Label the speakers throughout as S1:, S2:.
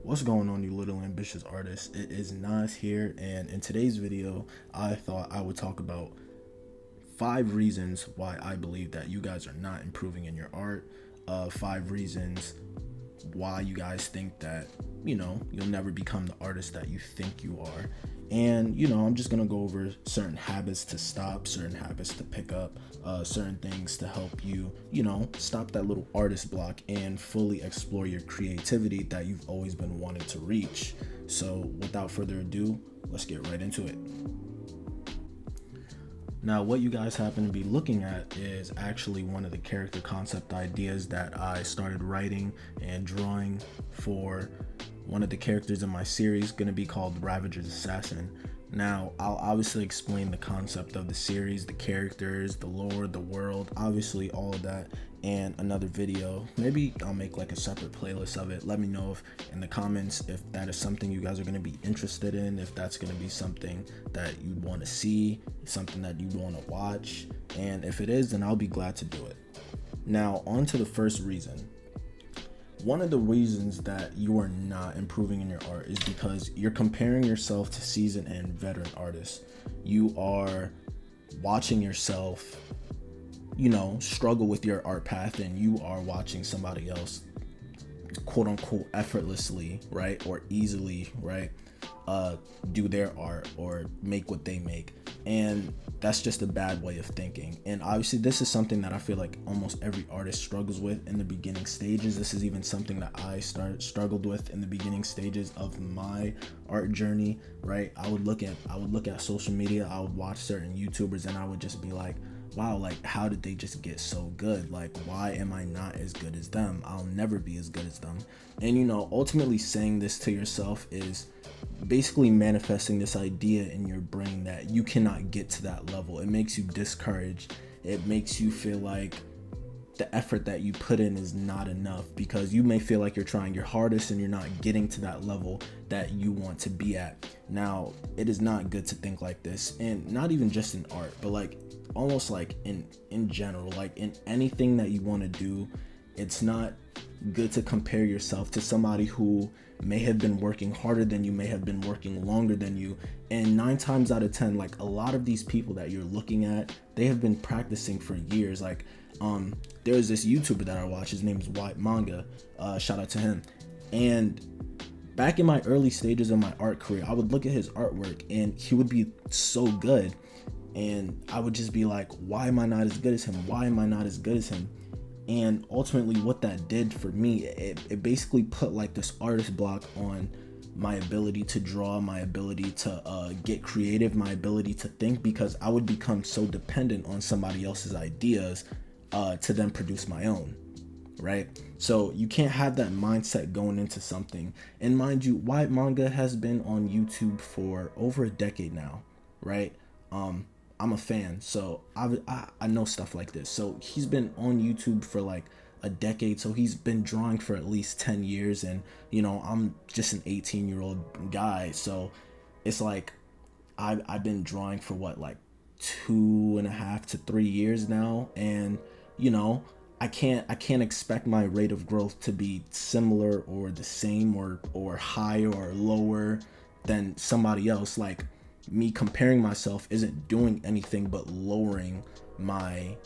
S1: What's going on, you little ambitious artists? It is Nas here, and in today's video, I thought I would talk about 5 reasons why I believe that you guys are not improving in your art. 5 reasons why you guys think that you'll never become the artist that you think you are. And I'm just gonna go over certain habits to stop, certain habits to pick up, certain things to help you stop that little artist block and fully explore your creativity that you've always been wanting to reach. So without further ado, let's get right into it. Now, what you guys happen to be looking at is actually one of the character concept ideas that I started writing and drawing for one of the characters in my series, going to be called Ravager's Assassin. Now, I'll obviously explain the concept of the series, the characters, the lore, the world, obviously all of that in another video. Maybe I'll make like a separate playlist of it. Let me know if in the comments if that is something you guys are going to be interested in, if that's going to be something that you want to see, something that you want to watch, and if it is, then I'll be glad to do it. Now, on to the first reason. One of the reasons that you are not improving in your art is because you're comparing yourself to seasoned and veteran artists. You are watching yourself, struggle with your art path, and you are watching somebody else, quote unquote, effortlessly, right, or easily, right, do their art or make what they make. And that's just a bad way of thinking. And obviously this is something that I feel like almost every artist struggles with in the beginning stages. This is even something that I struggled with in the beginning stages of my art journey, right? I would look at social media, I would watch certain YouTubers, and I would just be like, wow, like how did they just get so good? Like, why am I not as good as them? I'll never be as good as them. And ultimately saying this to yourself is basically manifesting this idea in your brain that you cannot get to that level. It makes you discouraged. It makes you feel like the effort that you put in is not enough, because you may feel like you're trying your hardest and you're not getting to that level that you want to be at. Now, it is not good to think like this, and not even just in art, but like almost like in general, like in anything that you want to do. It's not good to compare yourself to somebody who may have been working harder than you, may have been working longer than you. And 9 times out of 10, like a lot of these people that you're looking at, they have been practicing for years. Like there's this YouTuber that I watch, his name is White Manga, shout out to him. And back in my early stages of my art career, I would look at his artwork and he would be so good, and I would just be like, why am I not as good as him? Why am I not as good as him? And ultimately what that did for me, it basically put like this artist block on my ability to draw, my ability to get creative, my ability to think, because I would become so dependent on somebody else's ideas to then produce my own, right? So you can't have that mindset going into something. And mind you, White Manga has been on YouTube for over a decade now, right? I'm a fan, so I know stuff like this. So he's been on YouTube for like a decade, so he's been drawing for at least 10 years, and I'm just an 18-year-old guy, so it's like I've been drawing for what, like 2.5 to 3 years now, and I can't expect my rate of growth to be similar or the same or higher or lower than somebody else. Like, me comparing myself isn't doing anything but lowering my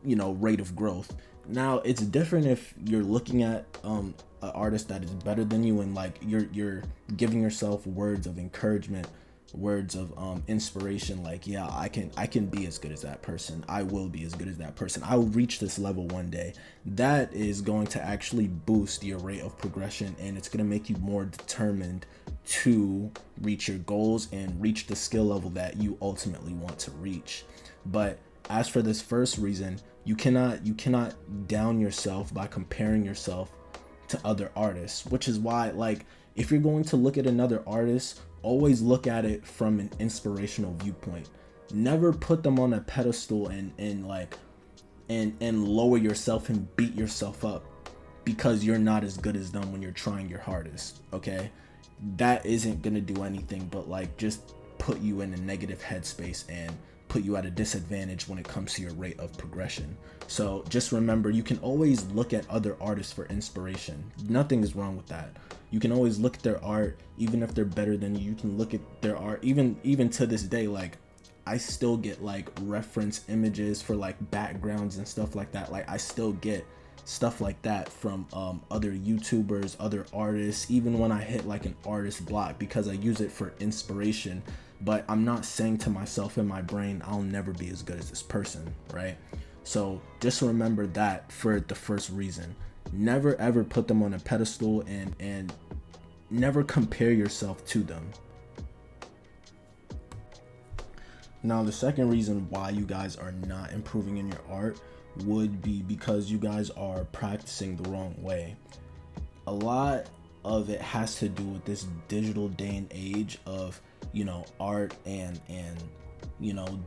S1: rate of growth. Now, it's different if you're looking at an artist that is better than you, and like you're giving yourself words of encouragement, words of inspiration, like, yeah, I can be as good as that person. I will be as good as that person. I will reach this level one day. That is going to actually boost your rate of progression, and it's going to make you more determined to reach your goals and reach the skill level that you ultimately want to reach. But as for this first reason, you cannot down yourself by comparing yourself to other artists, which is why, like, if you're going to look at another artist, always look at it from an inspirational viewpoint. Never put them on a pedestal and lower yourself and beat yourself up because you're not as good as them when you're trying your hardest, okay? That isn't gonna do anything but like just put you in a negative headspace and put you at a disadvantage when it comes to your rate of progression. So just remember, you can always look at other artists for inspiration. Nothing is wrong with that. You can always look at their art, even if they're better than you. You can look at their art, even to this day. Like, I still get like reference images for like backgrounds and stuff like that. Like, I still get stuff like that from other YouTubers, other artists, even when I hit like an artist block, because I use it for inspiration. But I'm not saying to myself in my brain, I'll never be as good as this person, right? So just remember that for the first reason. Never ever put them on a pedestal, and never compare yourself to them. Now, the second reason why you guys are not improving in your art would be because you guys are practicing the wrong way. A lot of it has to do with this digital day and age of, art and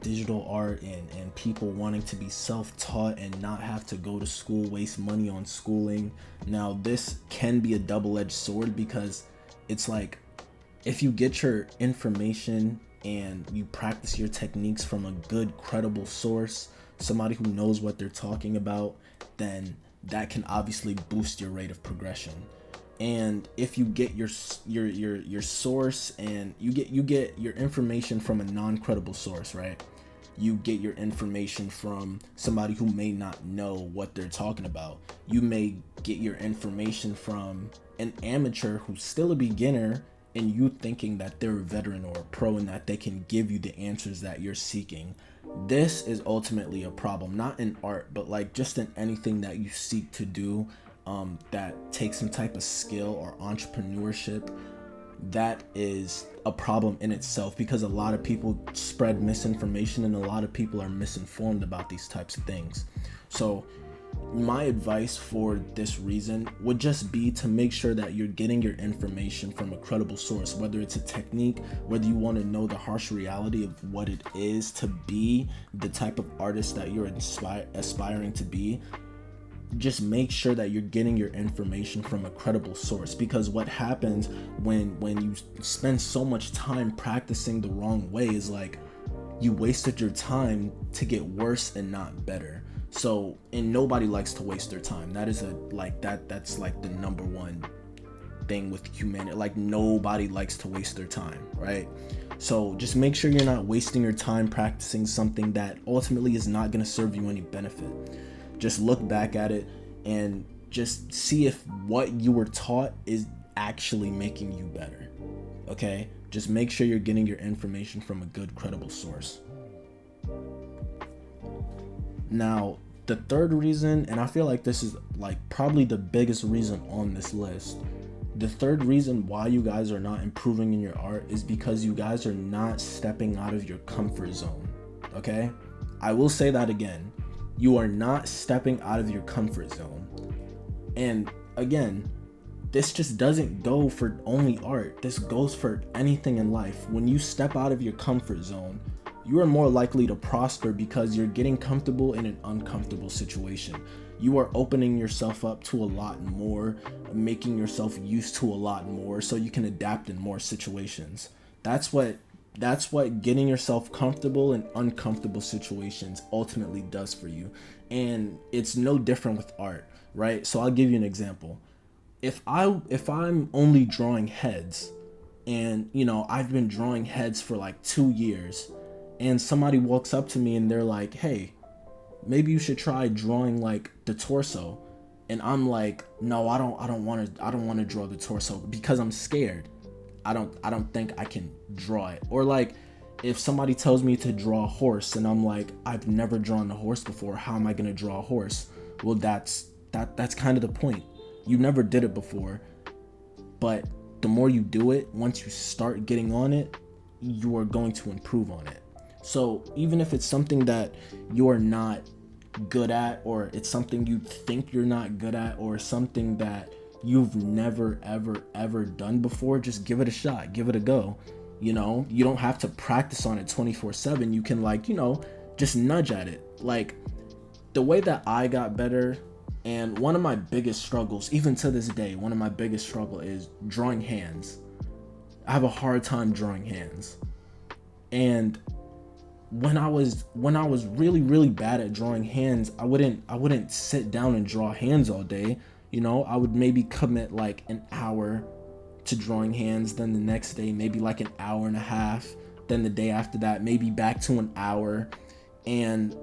S1: digital art and people wanting to be self-taught and not have to go to school, waste money on schooling. Now, this can be a double-edged sword, because it's like, if you get your information and you practice your techniques from a good, credible source, somebody who knows what they're talking about, then that can obviously boost your rate of progression. And if you get your source, and you get your information from a non-credible source, right? You get your information from somebody who may not know what they're talking about. You may get your information from an amateur who's still a beginner, and you thinking that they're a veteran or a pro and that they can give you the answers that you're seeking. This is ultimately a problem, not in art, but like just in anything that you seek to do that takes some type of skill or entrepreneurship. That is a problem in itself, because a lot of people spread misinformation and a lot of people are misinformed about these types of things. So my advice for this reason would just be to make sure that you're getting your information from a credible source, whether it's a technique, whether you want to know the harsh reality of what it is to be the type of artist that you're aspiring to be. Just make sure that you're getting your information from a credible source, because what happens when you spend so much time practicing the wrong way is like you wasted your time to get worse and not better. So, and nobody likes to waste their time. That is that's like the number one thing with humanity. Like, nobody likes to waste their time, right? So just make sure you're not wasting your time practicing something that ultimately is not going to serve you any benefit. Just look back at it and just see if what you were taught is actually making you better. Okay? Just make sure you're getting your information from a good, credible source. Now, the third reason, and I feel like this is like probably the biggest reason on this list, the third reason why you guys are not improving in your art is because you guys are not stepping out of your comfort zone. Okay? I will say that again. You are not stepping out of your comfort zone. And again, this just doesn't go for only art. This goes for anything in life. When you step out of your comfort zone, you are more likely to prosper because you're getting comfortable in an uncomfortable situation. You are opening yourself up to a lot more, making yourself used to a lot more so you can adapt in more situations. That's what getting yourself comfortable in uncomfortable situations ultimately does for you. And it's no different with art, right? So I'll give you an example. If I'm only drawing heads, and I've been drawing heads for like 2 years, and somebody walks up to me and they're like, "Hey, maybe you should try drawing like the torso." And I'm like, "No, I don't want to draw the torso because I'm scared. I don't think I can draw it." Or like if somebody tells me to draw a horse and I'm like, "I've never drawn a horse before. How am I going to draw a horse?" Well, that's kind of the point. You never did it before. But the more you do it, once you start getting on it, you are going to improve on it. So even if it's something that you're not good at, or it's something you think you're not good at, or something that you've never ever done before, just give it a shot, give it a go. You don't have to practice on it 24/7. You can just nudge at it. Like the way that I got better, and one of my biggest struggles, even to this day, one of my biggest struggle is drawing hands. I have a hard time drawing hands. And when I was really bad at drawing hands, I wouldn't sit down and draw hands all day. I would maybe commit like an hour to drawing hands, then the next day maybe like an hour and a half, then the day after that maybe back to an hour, and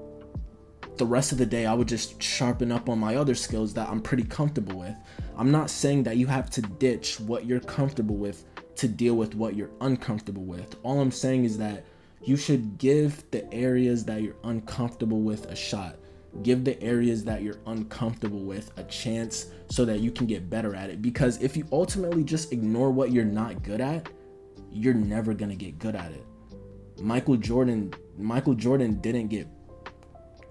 S1: the rest of the day I would just sharpen up on my other skills that I'm pretty comfortable with. I'm not saying that you have to ditch what you're comfortable with to deal with what you're uncomfortable with. All I'm saying is that you should give the areas that you're uncomfortable with a shot. Give the areas that you're uncomfortable with a chance so that you can get better at it. Because if you ultimately just ignore what you're not good at, you're never going to get good at it. Michael Jordan didn't get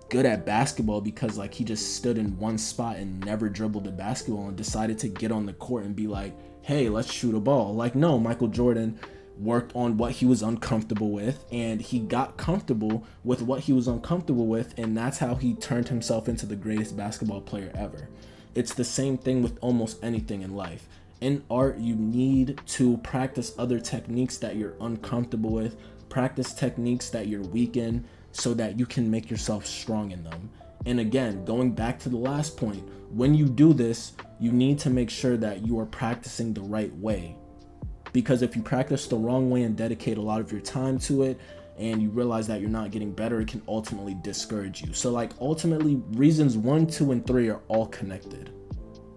S1: good at basketball because like he just stood in one spot and never dribbled the basketball and decided to get on the court and be like, hey, let's shoot a ball. Like, no, Michael Jordan worked on what he was uncomfortable with, and he got comfortable with what he was uncomfortable with, and that's how he turned himself into the greatest basketball player ever. It's the same thing with almost anything in life. In art, you need to practice other techniques that you're uncomfortable with, practice techniques that you're weak in, so that you can make yourself strong in them. And again, going back to the last point, when you do this, you need to make sure that you are practicing the right way. Because if you practice the wrong way and dedicate a lot of your time to it, and you realize that you're not getting better, it can ultimately discourage you. So like ultimately, reasons 1, 2, and 3 are all connected.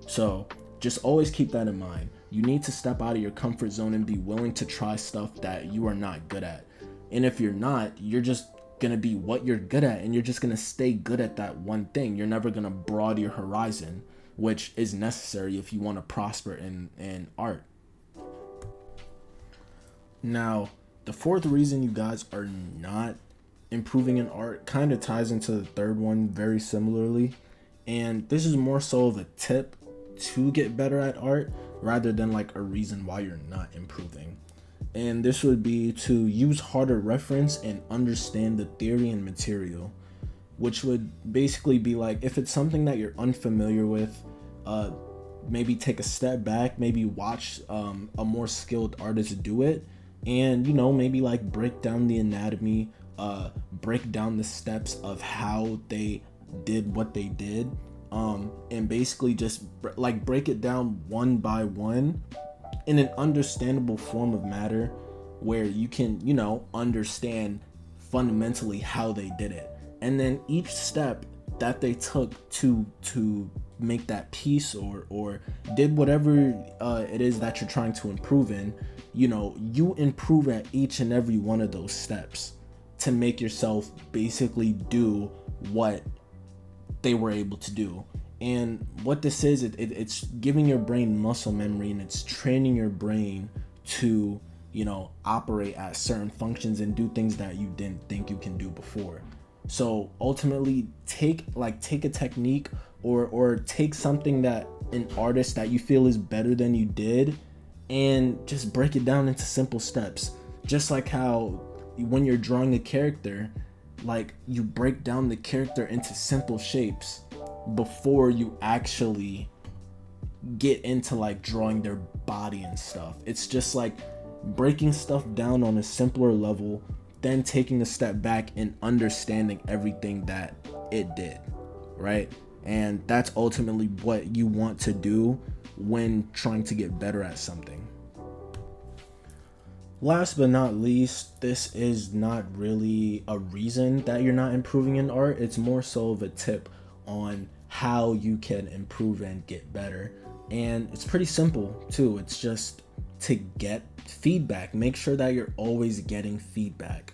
S1: So just always keep that in mind. You need to step out of your comfort zone and be willing to try stuff that you are not good at. And if you're not, you're just gonna be what you're good at, and you're just gonna stay good at that one thing. You're never gonna broaden your horizon, which is necessary if you want to prosper in art. Now, the fourth reason you guys are not improving in art kind of ties into the third one very similarly, and this is more so of a tip to get better at art rather than like a reason why you're not improving. And this would be to use harder reference and understand the theory and material, which would basically be like, if it's something that you're unfamiliar with, maybe take a step back, maybe watch a more skilled artist do it, and maybe like break down the anatomy, break down the steps of how they did what they did, and basically just like break it down one by one in an understandable form of matter where you can understand fundamentally how they did it, and then each step that they took to make that piece or did whatever it is that you're trying to improve in, you improve at each and every one of those steps to make yourself basically do what they were able to do. And what this is, it's giving your brain muscle memory, and it's training your brain to operate at certain functions and do things that you didn't think you can do before. So ultimately, take a technique or take something that an artist that you feel is better than you did, and just break it down into simple steps. Just like how when you're drawing a character, like you break down the character into simple shapes before you actually get into like drawing their body and stuff. It's just like breaking stuff down on a simpler level, then taking a step back and understanding everything that it did, right? And that's ultimately what you want to do when trying to get better at something. Last but not least, this is not really a reason that you're not improving in art. It's more so of a tip on how you can improve and get better. And it's pretty simple too. It's just to get feedback. Make sure that you're always getting feedback.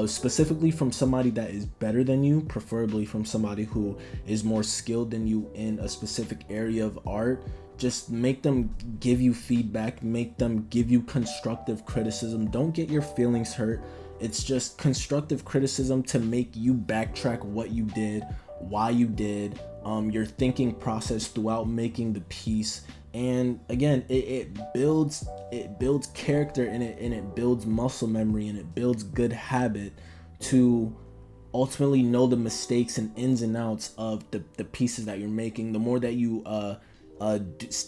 S1: Specifically from somebody that is better than you, preferably from somebody who is more skilled than you in a specific area of art. Just make them give you feedback, make them give you constructive criticism. Don't get your feelings hurt. It's just constructive criticism to make you backtrack what you did, why you did, your thinking process throughout making the piece. And again, it builds character, and it builds muscle memory, and it builds good habit to ultimately know the mistakes and ins and outs of the pieces that you're making. The more that you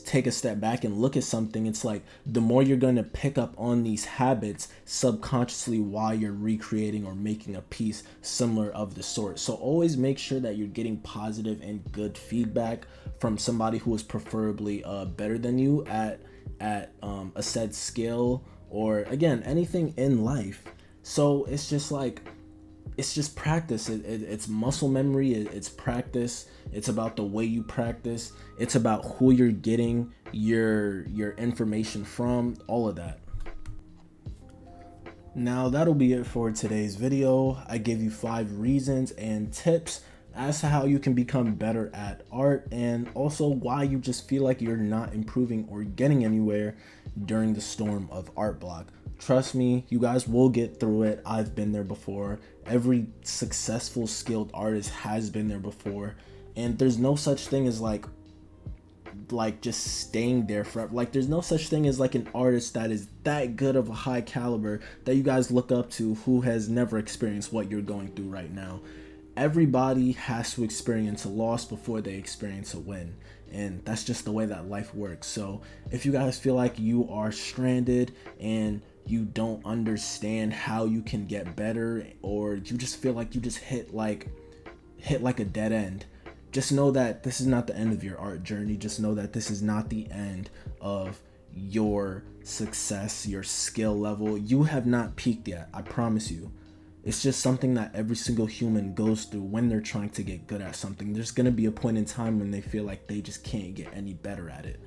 S1: take a step back and look at something, it's like the more you're going to pick up on these habits subconsciously while you're recreating or making a piece similar of the sort. So always make sure that you're getting positive and good feedback from somebody who is preferably better than you at a said skill, or again, anything in life. So it's just like, it's just practice. It's muscle memory. It's practice. It's about the way you practice. It's about who you're getting your information from, all of that. Now that'll be it for today's video. I gave you 5 reasons and tips as to how you can become better at art, and also why you just feel like you're not improving or getting anywhere during the storm of art block. Trust me, you guys will get through it. I've been there before. Every successful, skilled artist has been there before. And there's no such thing as like just staying there forever. Like there's no such thing as like an artist that is that good of a high caliber that you guys look up to who has never experienced what you're going through right now. Everybody has to experience a loss before they experience a win. And that's just the way that life works. So if you guys feel like you are stranded and you don't understand how you can get better, or you just feel like you just hit like a dead end, just know that this is not the end of your art journey. Just know that this is not the end of your success, your skill level. You have not peaked yet, I promise you. It's just something that every single human goes through when they're trying to get good at something. There's going to be a point in time when they feel like they just can't get any better at it.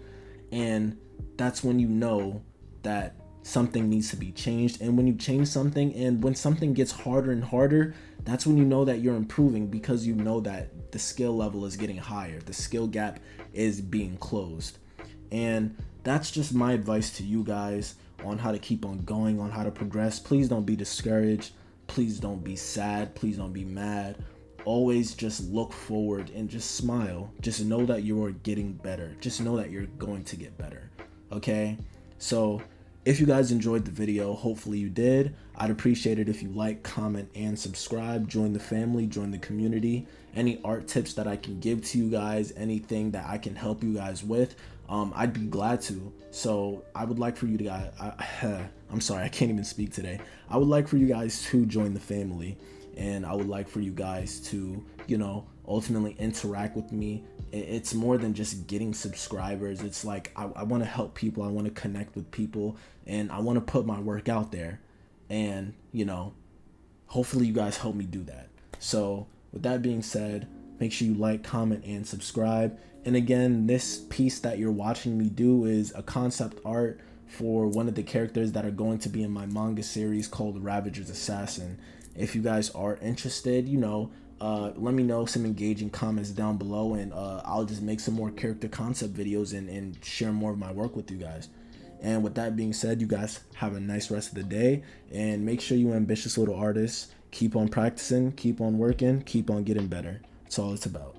S1: And that's when you know that something needs to be changed. And when you change something, and when something gets harder and harder, that's when you know that you're improving, because you know that the skill level is getting higher. The skill gap is being closed. And that's just my advice to you guys on how to keep on going, on how to progress. Please don't be discouraged. Please don't be sad. Please don't be mad. Always just look forward and just smile. Just know that you are getting better. Just know that you're going to get better. Okay? So if you guys enjoyed the video, hopefully you did. I'd appreciate it if you like, comment, and subscribe. Join the family, join the community. Any art tips that I can give to you guys, anything that I can help you guys with, I'd be glad to. So I would like for you to guys, I'm sorry, I can't even speak today. I would like for you guys to join the family, and I would like for you guys to, ultimately interact with me. It's more than just getting subscribers. It's like, I want to help people. I want to connect with people, and I want to put my work out there. And, hopefully you guys help me do that. So with that being said, make sure you like, comment, and subscribe. And again, this piece that you're watching me do is a concept art for one of the characters that are going to be in my manga series called Ravager's Assassin. If you guys are interested, let me know some engaging comments down below, and I'll just make some more character concept videos and share more of my work with you guys. And with that being said, you guys have a nice rest of the day, and make sure you ambitious little artists keep on practicing, keep on working, keep on getting better. That's all it's about.